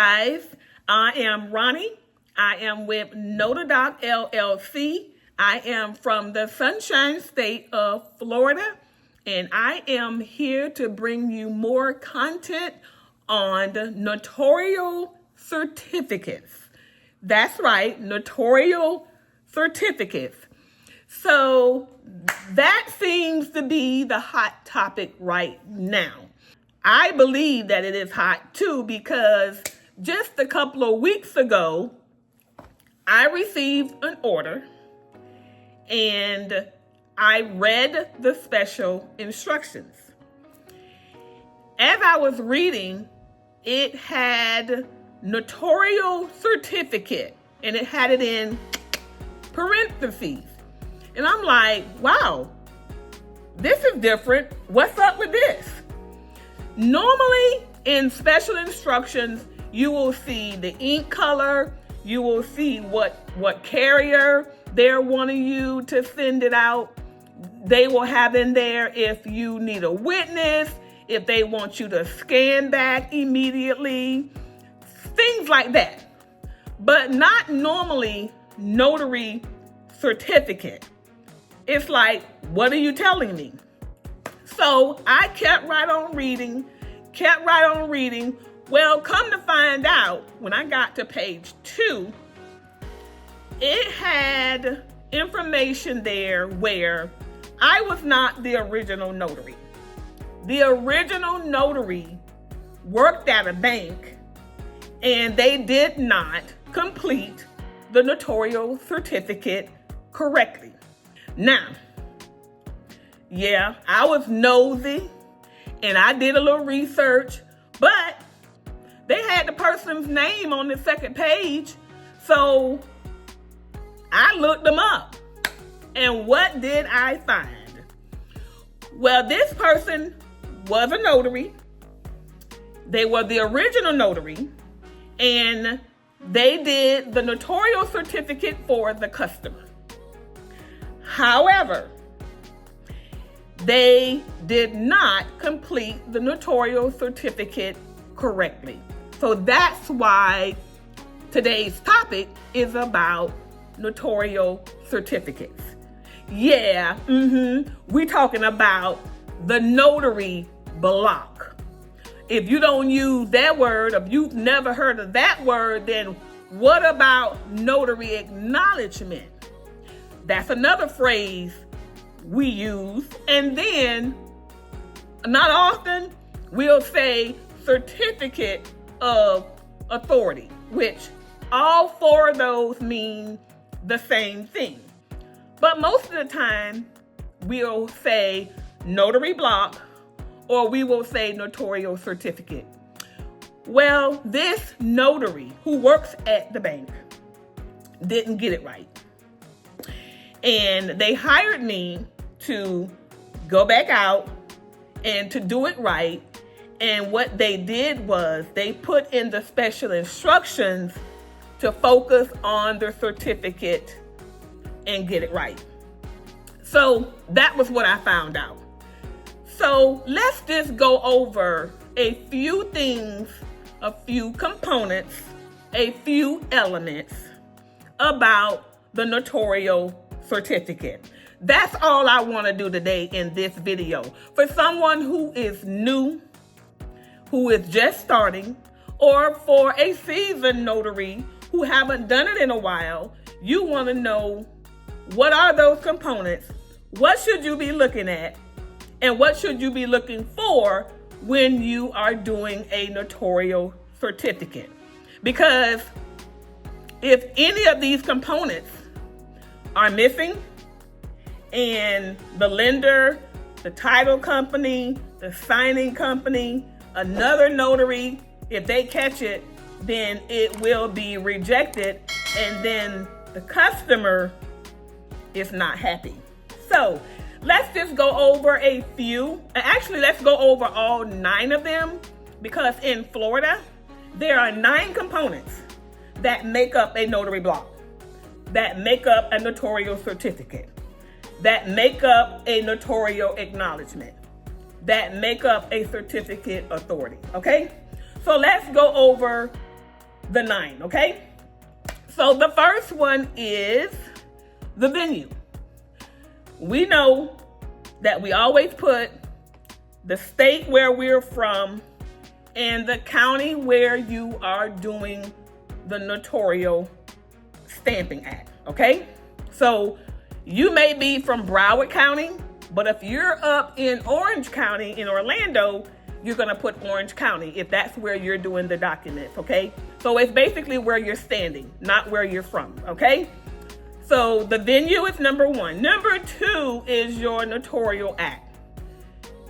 guys. I am Ronnie. I am with NotaryDoc LLC. I am from the Sunshine State of Florida, and I am here to bring you more content on the notarial certificates. That's right, notarial certificates. So that seems to be the hot topic right now. I believe that it is hot too because just a couple of weeks ago, I received an order and I read the special instructions. As I was reading, it had notarial certificate and it had it in parentheses. And I'm like, wow, this is different. What's up with this? Normally in special instructions, you will see the ink color, you will see what carrier they're wanting you to send it out. They will have in there if you need a witness, if they want you to scan back immediately, things like that. But not normally notary certificate. It's like, what are you telling me? So I kept right on reading. Well, come to find out, when I got to page 2, it had information there where I was not the original notary. The original notary worked at a bank and they did not complete the notarial certificate correctly. Now, yeah, I was nosy and I did a little research, but they had the person's name on the second page, so I looked them up. And what did I find? Well, this person was a notary. They were the original notary, and they did the notarial certificate for the customer. However, they did not complete the notarial certificate correctly. So that's why today's topic is about notarial certificates. Yeah, we're talking about the notary block. If you don't use that word, if you've never heard of that word, then what about notary acknowledgement? That's another phrase we use. And then, not often, we'll say certificate of authority, which all 4 of those mean the same thing. But most of the time, we'll say notary block or we will say notarial certificate. Well, this notary who works at the bank didn't get it right. And they hired me to go back out and to do it right. And what they did was they put in the special instructions to focus on the certificate and get it right. So that was what I found out. So let's just go over a few things, a few components, a few elements about the notarial certificate. That's all I want to do today in this video. For someone who is new, who is just starting, or for a seasoned notary who haven't done it in a while, you want to know what are those components, what should you be looking at, and what should you be looking for when you are doing a notarial certificate. Because if any of these components are missing and the lender, the title company, the signing company, another notary, if they catch it, then it will be rejected and then the customer is not happy. So let's just go over a few. Actually, let's go over all 9 of them because in Florida, there are 9 components that make up a notary block, that make up a notarial certificate, that make up a notarial acknowledgement, that make up a certificate authority, okay? So let's go over the 9, okay? So the first one is the venue. We know that we always put the state where we're from and the county where you are doing the notarial stamping at, okay? So you may be from Broward County, but if you're up in Orange County in Orlando, you're gonna put Orange County if that's where you're doing the documents, okay? So it's basically where you're standing, not where you're from, okay? So the venue is number 1. Number 2 is your Notarial Act.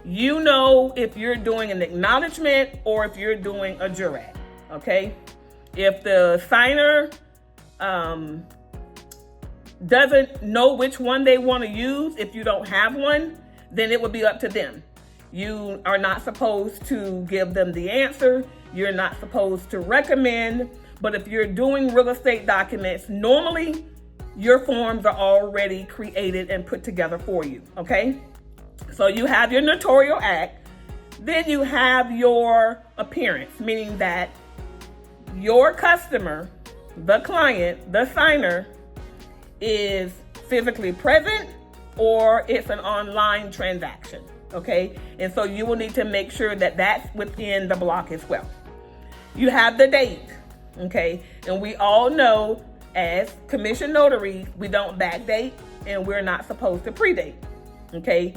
You know if you're doing an acknowledgement or if you're doing a jurat, okay? If the signer doesn't know which one they want to use, if you don't have one, then it would be up to them. You are not supposed to give them the answer. You're not supposed to recommend. But if you're doing real estate documents, normally your forms are already created and put together for you, okay? So you have your Notarial Act. Then you have your appearance, meaning that your customer, the client, the signer, is physically present or it's an online transaction, okay? And so you will need to make sure that that's within the block as well. You have the date, okay? And we all know as commission notaries, we don't backdate and we're not supposed to predate, okay?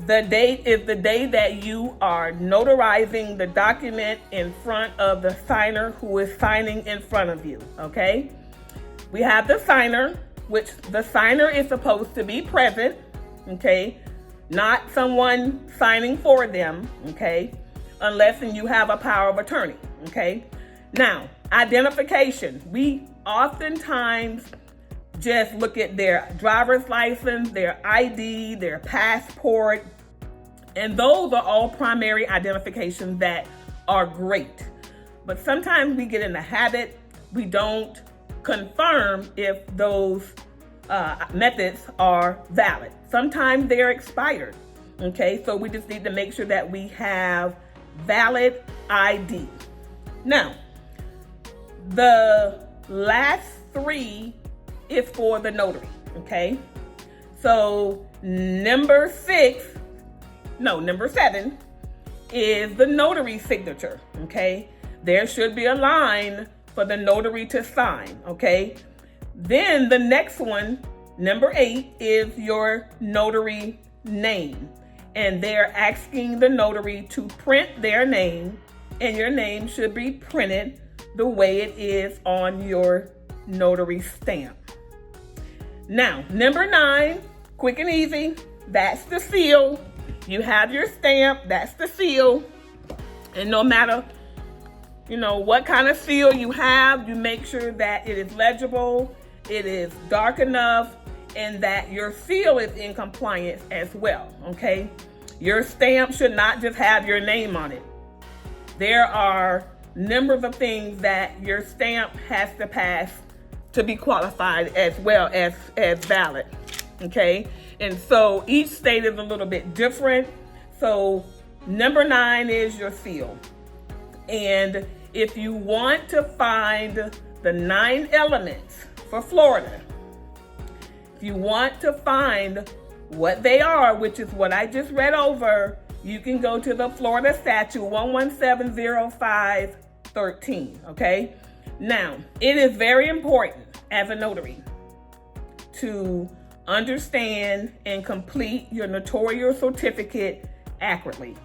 The date is the day that you are notarizing the document in front of the signer who is signing in front of you, okay? We have the signer, which the signer is supposed to be present, okay? Not someone signing for them, okay? Unless you have a power of attorney, okay? Now, identification. We oftentimes just look at their driver's license, their ID, their passport, and those are all primary identifications that are great. But sometimes we get in the habit, we don't confirm if those methods are valid. Sometimes they're expired, okay? So we just need to make sure that we have valid ID. Now, the last 3 is for the notary, okay? So number 7 is the notary signature, okay? There should be a line for the notary to sign, okay? Then the next one, number 8, is your notary name. And they're asking the notary to print their name, and your name should be printed the way it is on your notary stamp. Now, number 9, quick and easy, that's the seal. You have your stamp, that's the seal. And no matter, what kind of seal you have, you make sure that it is legible, it is dark enough, and that your seal is in compliance as well, okay? Your stamp should not just have your name on it. There are numbers of things that your stamp has to pass to be qualified as well as valid, okay? And so each state is a little bit different. So number 9 is your seal. And if you want to find the 9 elements for Florida, if you want to find what they are, which is what I just read over, you can go to the Florida Statute 1170513, okay? Now, it is very important as a notary to understand and complete your notarial certificate accurately,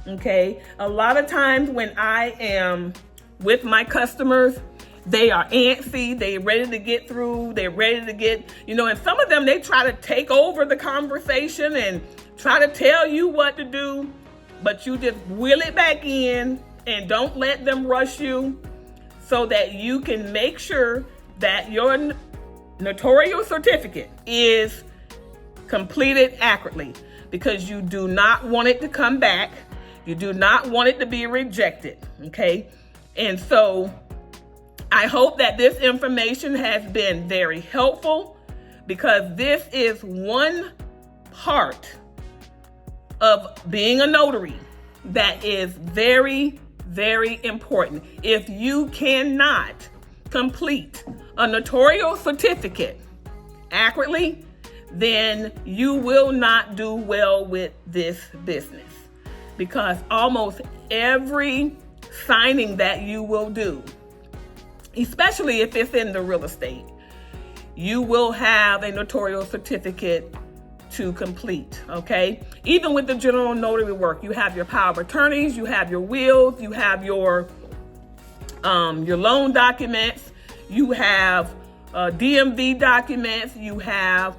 okay? A lot of times when I am with my customers, they are antsy, they ready to get through, they're ready to get, and some of them, they try to take over the conversation and try to tell you what to do, but you just wheel it back in and don't let them rush you so that you can make sure that your notarial certificate is completed accurately, because you do not want it to come back. You do not want it to be rejected, okay? And so I hope that this information has been very helpful, because this is one part of being a notary that is very, very important. If you cannot complete a notarial certificate accurately, then you will not do well with this business, because almost every signing that you will do, especially if it's in the real estate, you will have a notarial certificate to complete, okay? Even with the general notary work, you have your power of attorneys, you have your wills, you have your loan documents, you have DMV documents, you have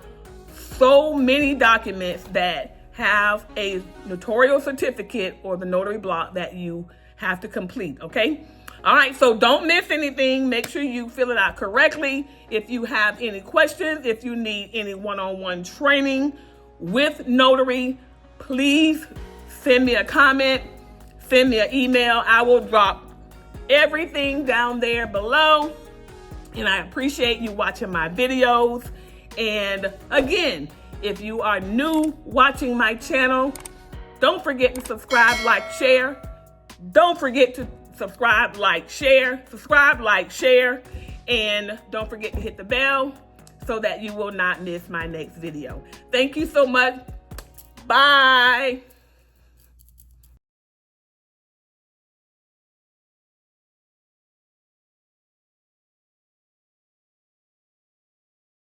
so many documents that have a notarial certificate or the notary block that you have to complete, okay? All right, so don't miss anything. Make sure you fill it out correctly. If you have any questions, if you need any one-on-one training with notary, please send me a comment, send me an email. I will drop everything down there below. And I appreciate you watching my videos. And again, if you are new watching my channel, don't forget to subscribe, like, share. Don't forget to subscribe, like, share, and don't forget to hit the bell so that you will not miss my next video. Thank you so much. Bye.